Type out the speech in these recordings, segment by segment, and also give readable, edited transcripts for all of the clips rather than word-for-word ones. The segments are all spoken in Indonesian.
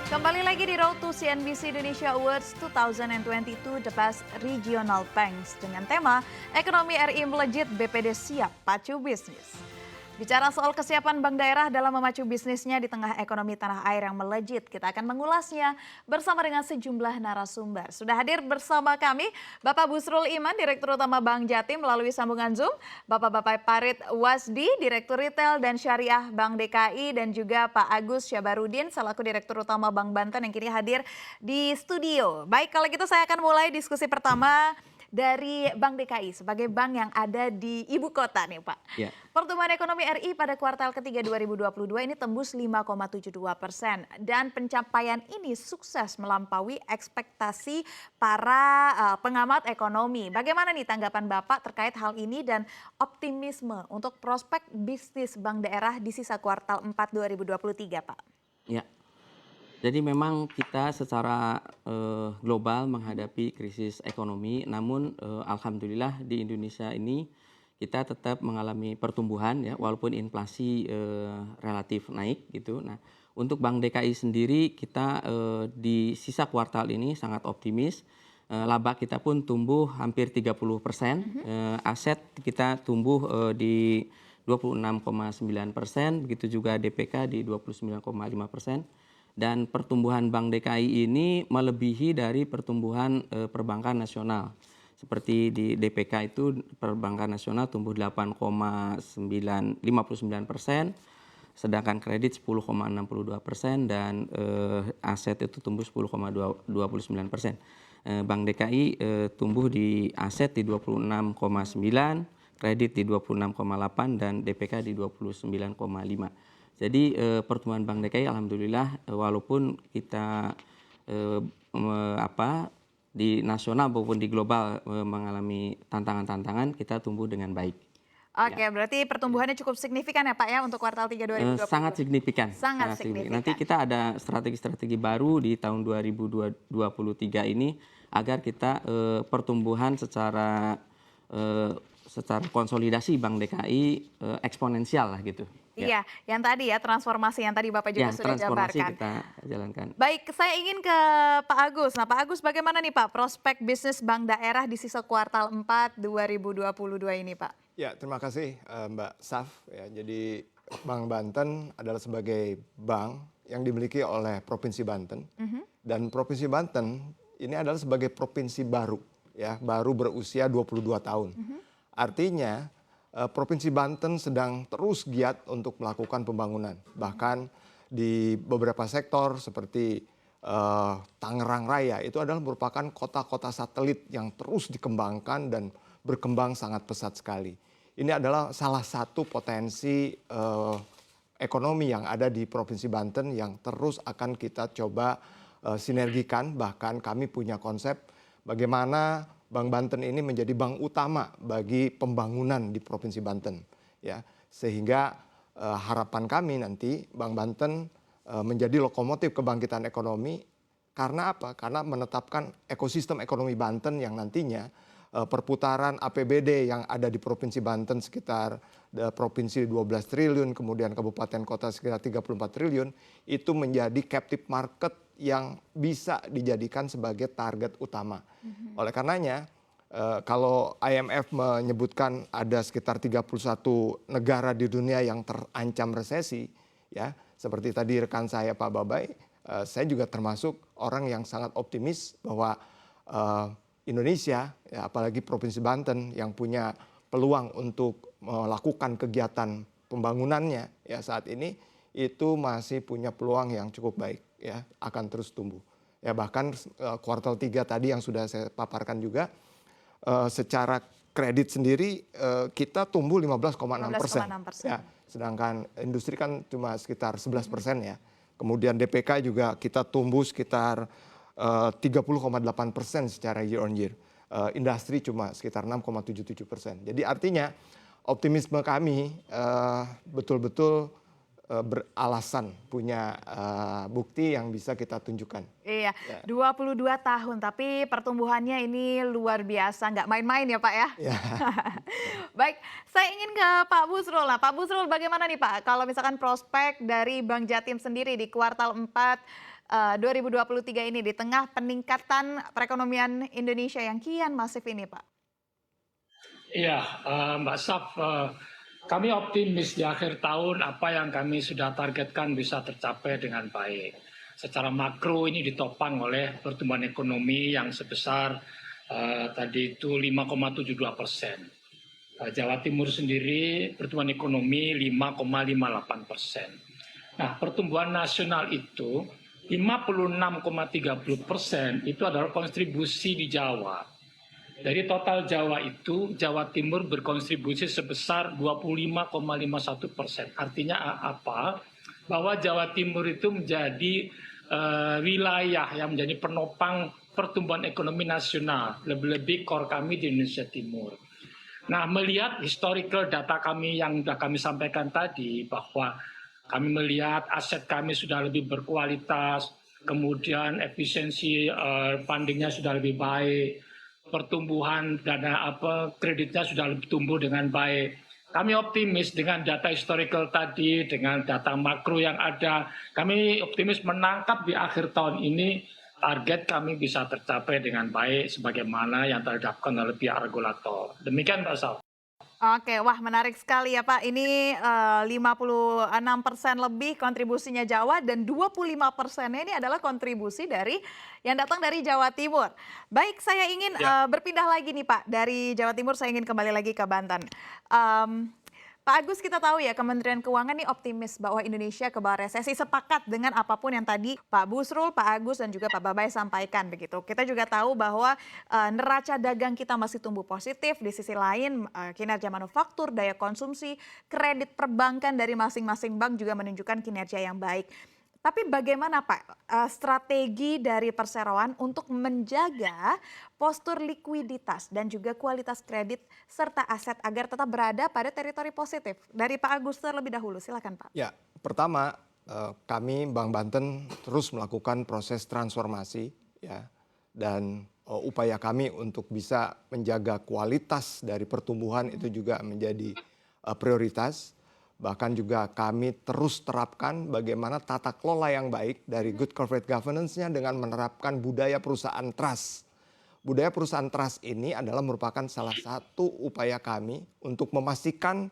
Kembali lagi di Road to CNBC Indonesia Awards 2022 The Best Regional Banks dengan tema Ekonomi RI Melejit BPD Siap Pacu Bisnis. Bicara soal kesiapan bank daerah dalam memacu bisnisnya di tengah ekonomi tanah air yang melejit, kita akan mengulasnya bersama dengan sejumlah narasumber. Sudah hadir bersama kami Bapak Busrul Iman, Direktur Utama Bank Jatim melalui sambungan Zoom, Bapak-Bapak Parit Wasdi, Direktur Retail dan Syariah Bank DKI, dan juga Pak Agus Syabarudin, selaku Direktur Utama Bank Banten yang kini hadir di studio. Baik, kalau gitu saya akan mulai diskusi pertama dari Bank DKI sebagai bank yang ada di ibu kota nih Pak. Ya. Pertumbuhan ekonomi RI pada kuartal ketiga 2022 ini tembus 5,72% dan pencapaian ini sukses melampaui ekspektasi para pengamat ekonomi. Bagaimana nih tanggapan Bapak terkait hal ini dan optimisme untuk prospek bisnis bank daerah di sisa kuartal 4 2023 Pak? Ya, jadi memang kita secara global menghadapi krisis ekonomi, namun alhamdulillah di Indonesia ini kita tetap mengalami pertumbuhan ya, walaupun inflasi relatif naik gitu. Nah, untuk Bank DKI sendiri kita di sisa kuartal ini sangat optimis. Laba kita pun tumbuh hampir 30%, aset kita tumbuh di 26,9%, begitu juga DPK di 29,5%. Dan pertumbuhan Bank DKI ini melebihi dari pertumbuhan perbankan nasional. Seperti di DPK itu perbankan nasional tumbuh 8,59%, sedangkan kredit 10,62% dan aset itu tumbuh 10,29%. Bank DKI tumbuh di aset di 26,9%, kredit di 26,8% dan DPK di 29,5%. Jadi pertumbuhan Bank DKI alhamdulillah walaupun kita di nasional maupun di global mengalami tantangan-tantangan, kita tumbuh dengan baik. Oke, berarti pertumbuhannya cukup signifikan ya Pak ya untuk kuartal 3 2022? Sangat signifikan. Sangat signifikan. Nanti kita ada strategi-strategi baru di tahun 2023 ini agar kita pertumbuhan secara konsolidasi Bank DKI eksponensial lah gitu. Iya, yang tadi ya transformasi yang tadi Bapak juga sudah transformasi jabarkan. kita jalankan. Baik, saya ingin ke Pak Agus. Nah Pak Agus, bagaimana nih Pak prospek bisnis bank daerah di sisa kuartal 4 2022 ini Pak? Ya, terima kasih Mbak Saf. Ya, jadi Bank Banten adalah sebagai bank yang dimiliki oleh Provinsi Banten. Dan Provinsi Banten ini adalah sebagai provinsi baru, ya, baru berusia 22 tahun. Artinya Provinsi Banten sedang terus giat untuk melakukan pembangunan. Bahkan di beberapa sektor seperti Tangerang Raya itu adalah merupakan kota-kota satelit yang terus dikembangkan dan berkembang sangat pesat sekali. Ini adalah salah satu potensi ekonomi yang ada di Provinsi Banten yang terus akan kita coba sinergikan. Bahkan kami punya konsep bagaimana Bank Banten ini menjadi bank utama bagi pembangunan di Provinsi Banten, ya, sehingga harapan kami nanti Bank Banten menjadi lokomotif kebangkitan ekonomi. Karena apa? Karena menetapkan ekosistem ekonomi Banten yang nantinya perputaran APBD yang ada di Provinsi Banten sekitar provinsi 12 triliun, kemudian kabupaten kota sekitar 34 triliun, itu menjadi captive market yang bisa dijadikan sebagai target utama. Oleh karenanya, kalau IMF menyebutkan ada sekitar 31 negara di dunia yang terancam resesi, ya, seperti tadi rekan saya Pak Babai, saya juga termasuk orang yang sangat optimis bahwa Indonesia, ya, apalagi Provinsi Banten yang punya peluang untuk melakukan kegiatan pembangunannya ya saat ini itu masih punya peluang yang cukup baik, ya, akan terus tumbuh. Ya, bahkan kuartal 3 tadi yang sudah saya paparkan juga secara kredit sendiri kita tumbuh 15,6%. Ya, sedangkan industri kan cuma sekitar 11% ya. Kemudian DPK juga kita tumbuh sekitar 30,8% secara year on year. Industri cuma sekitar 6,77%. Jadi artinya optimisme kami betul-betul beralasan, punya bukti yang bisa kita tunjukkan. Iya, Ya. 22 tahun, tapi pertumbuhannya ini luar biasa, nggak main-main ya Pak ya? Ya. Baik, saya ingin ke Pak Busrul. Nah, Pak Busrul bagaimana nih Pak, kalau misalkan prospek dari Bank Jatim sendiri di kuartal 4 2023 ini di tengah peningkatan perekonomian Indonesia yang kian masif ini Pak? Iya, Mbak Saf, kami optimis di akhir tahun apa yang kami sudah targetkan bisa tercapai dengan baik. Secara makro ini ditopang oleh pertumbuhan ekonomi yang sebesar tadi itu 5,72%. Jawa Timur sendiri pertumbuhan ekonomi 5,58%. Nah, pertumbuhan nasional itu 56,30% itu adalah kontribusi di Jawa. Dari total Jawa itu, Jawa Timur berkontribusi sebesar 25,51%. Artinya apa? Bahwa Jawa Timur itu menjadi wilayah yang menjadi penopang pertumbuhan ekonomi nasional. Lebih-lebih core kami di Indonesia Timur. Nah, melihat historical data kami yang sudah kami sampaikan tadi, bahwa kami melihat aset kami sudah lebih berkualitas, kemudian efisiensi fundingnya sudah lebih baik, pertumbuhan dana kreditnya sudah lebih tumbuh dengan baik. Kami optimis dengan data historical tadi, dengan data makro yang ada, kami optimis menangkap di akhir tahun ini target kami bisa tercapai dengan baik sebagaimana yang terdapatkan oleh pihak regulator. Demikian Pak Saf. Oke, wah menarik sekali ya Pak. Ini 56% lebih kontribusinya Jawa dan 25%-nya ini adalah kontribusi dari yang datang dari Jawa Timur. Baik, saya ingin berpindah lagi nih Pak. Dari Jawa Timur saya ingin kembali lagi ke Banten. Pak Agus, kita tahu ya Kementerian Keuangan nih optimis bahwa Indonesia ke bawah resesi, sepakat dengan apapun yang tadi Pak Busrul, Pak Agus dan juga Pak Babay sampaikan begitu. Kita juga tahu bahwa neraca dagang kita masih tumbuh positif, di sisi lain kinerja manufaktur, daya konsumsi, kredit perbankan dari masing-masing bank juga menunjukkan kinerja yang baik. Tapi bagaimana Pak strategi dari perseroan untuk menjaga postur likuiditas dan juga kualitas kredit serta aset agar tetap berada pada teritori positif? Dari Pak Agus terlebih dahulu, silakan Pak. Ya, pertama kami Bank Banten terus melakukan proses transformasi ya, dan upaya kami untuk bisa menjaga kualitas dari pertumbuhan itu juga menjadi prioritas. Bahkan juga kami terus terapkan bagaimana tata kelola yang baik dari good corporate governance-nya dengan menerapkan budaya perusahaan trust. Budaya perusahaan trust ini adalah merupakan salah satu upaya kami untuk memastikan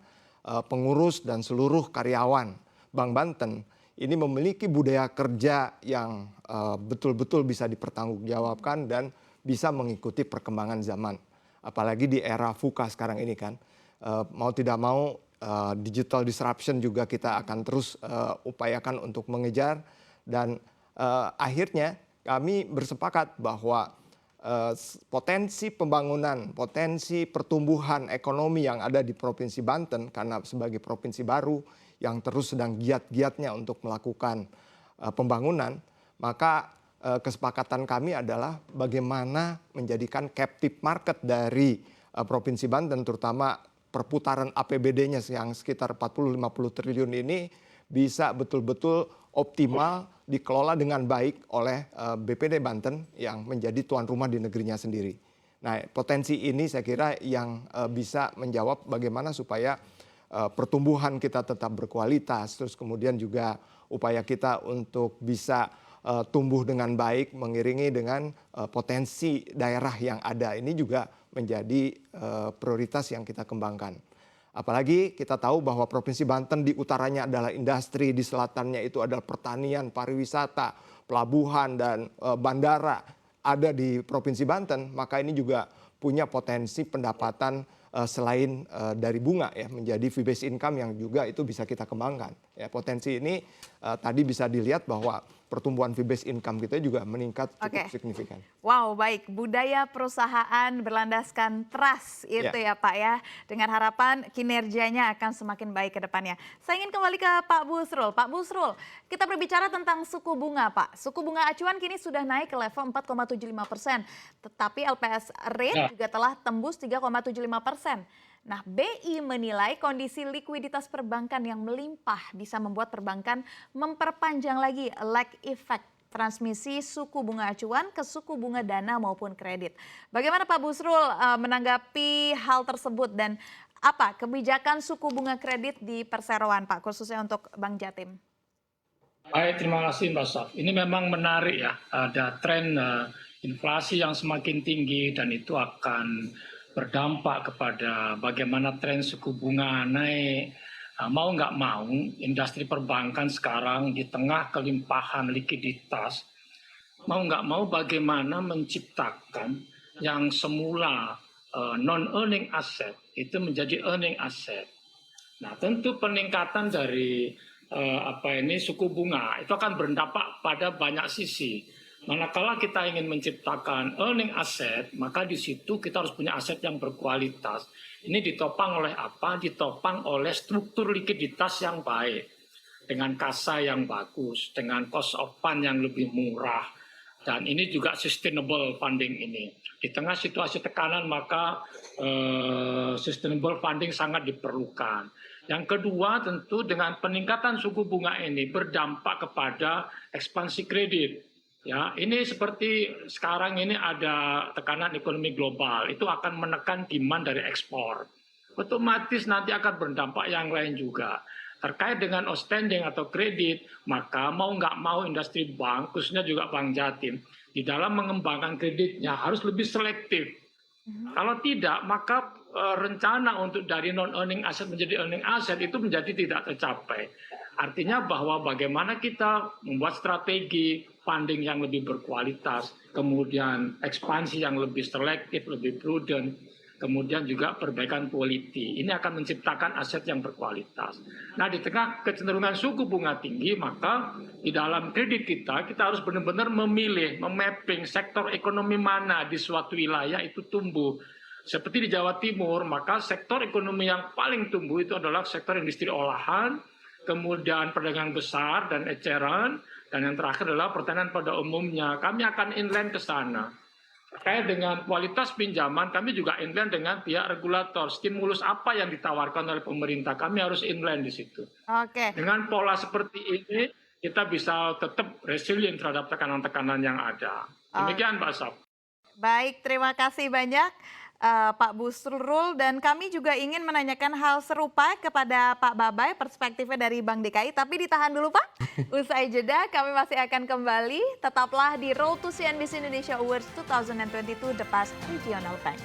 pengurus dan seluruh karyawan Bank Banten ini memiliki budaya kerja yang betul-betul bisa dipertanggungjawabkan dan bisa mengikuti perkembangan zaman. Apalagi di era VUCA sekarang ini kan, mau tidak mau digital disruption juga kita akan terus upayakan untuk mengejar dan akhirnya kami bersepakat bahwa potensi pembangunan, potensi pertumbuhan ekonomi yang ada di Provinsi Banten karena sebagai provinsi baru yang terus sedang giat-giatnya untuk melakukan pembangunan, maka kesepakatan kami adalah bagaimana menjadikan captive market dari Provinsi Banten terutama perputaran APBD-nya yang sekitar 40-50 triliun ini bisa betul-betul optimal dikelola dengan baik oleh BPD Banten yang menjadi tuan rumah di negerinya sendiri. Nah, potensi ini saya kira yang bisa menjawab bagaimana supaya pertumbuhan kita tetap berkualitas, terus kemudian juga upaya kita untuk bisa tumbuh dengan baik mengiringi dengan potensi daerah yang ada ini juga menjadi prioritas yang kita kembangkan. Apalagi kita tahu bahwa Provinsi Banten di utaranya adalah industri, di selatannya itu adalah pertanian, pariwisata, pelabuhan dan bandara ada di Provinsi Banten, maka ini juga punya potensi pendapatan selain dari bunga ya menjadi fee based income yang juga itu bisa kita kembangkan. Ya, potensi ini tadi bisa dilihat bahwa pertumbuhan fee based income kita juga meningkat cukup signifikan. Wow, baik. Budaya perusahaan berlandaskan trust itu ya Pak ya. Dengan harapan kinerjanya akan semakin baik ke depannya. Saya ingin kembali ke Pak Busrul. Pak Busrul, kita berbicara tentang suku bunga Pak. Suku bunga acuan kini sudah naik ke level 4,75%. Tetapi LPS rate juga telah tembus 3,75%. Nah, BI menilai kondisi likuiditas perbankan yang melimpah bisa membuat perbankan memperpanjang lagi lag effect transmisi suku bunga acuan ke suku bunga dana maupun kredit. Bagaimana Pak Busrul menanggapi hal tersebut dan apa kebijakan suku bunga kredit di perseroan Pak, khususnya untuk Bank Jatim? Baik, terima kasih Mbak Saf. Ini memang menarik ya, ada tren inflasi yang semakin tinggi dan itu akan berdampak kepada bagaimana tren suku bunga naik. Mau nggak mau, industri perbankan sekarang di tengah kelimpahan likuiditas, mau nggak mau bagaimana menciptakan yang semula non-earning asset itu menjadi earning asset. Nah, tentu peningkatan dari suku bunga itu akan berdampak pada banyak sisi. Manakala kita ingin menciptakan earning asset, maka di situ kita harus punya aset yang berkualitas. Ini ditopang oleh apa? Ditopang oleh struktur likuiditas yang baik, dengan kasa yang bagus, dengan cost of fund yang lebih murah, dan ini juga sustainable funding ini. Di tengah situasi tekanan maka sustainable funding sangat diperlukan. Yang kedua tentu dengan peningkatan suku bunga ini berdampak kepada ekspansi kredit. Ya, ini seperti sekarang ini ada tekanan ekonomi global, itu akan menekan demand dari ekspor. Otomatis nanti akan berdampak yang lain juga. Terkait dengan outstanding atau kredit, maka mau nggak mau industri bank, khususnya juga Bank Jatim, di dalam mengembangkan kreditnya harus lebih selektif. Kalau tidak, maka rencana untuk dari non-earning asset menjadi earning asset itu menjadi tidak tercapai. Artinya bahwa bagaimana kita membuat strategi funding yang lebih berkualitas, kemudian ekspansi yang lebih selektif, lebih prudent, kemudian juga perbaikan quality. Ini akan menciptakan aset yang berkualitas. Nah, di tengah kecenderungan suku bunga tinggi, maka di dalam kredit kita harus benar-benar memilih, memapping sektor ekonomi mana di suatu wilayah itu tumbuh. Seperti di Jawa Timur, maka sektor ekonomi yang paling tumbuh itu adalah sektor industri olahan, kemudian perdagangan besar dan eceran, dan yang terakhir adalah pertanian pada umumnya. Kami akan inland ke sana. Terkait dengan kualitas pinjaman, kami juga inland dengan pihak regulator. Stimulus apa yang ditawarkan oleh pemerintah, kami harus inland di situ. Oke. Dengan pola seperti ini, kita bisa tetap resilient terhadap tekanan-tekanan yang ada. Demikian, Pak Saf. Baik, terima kasih banyak Pak Busrul, dan kami juga ingin menanyakan hal serupa kepada Pak Babay, perspektifnya dari Bank DKI, tapi ditahan dulu Pak. Usai jeda kami masih akan kembali, tetaplah di Road to CNBC Indonesia Awards 2022 The Best Regional Bank.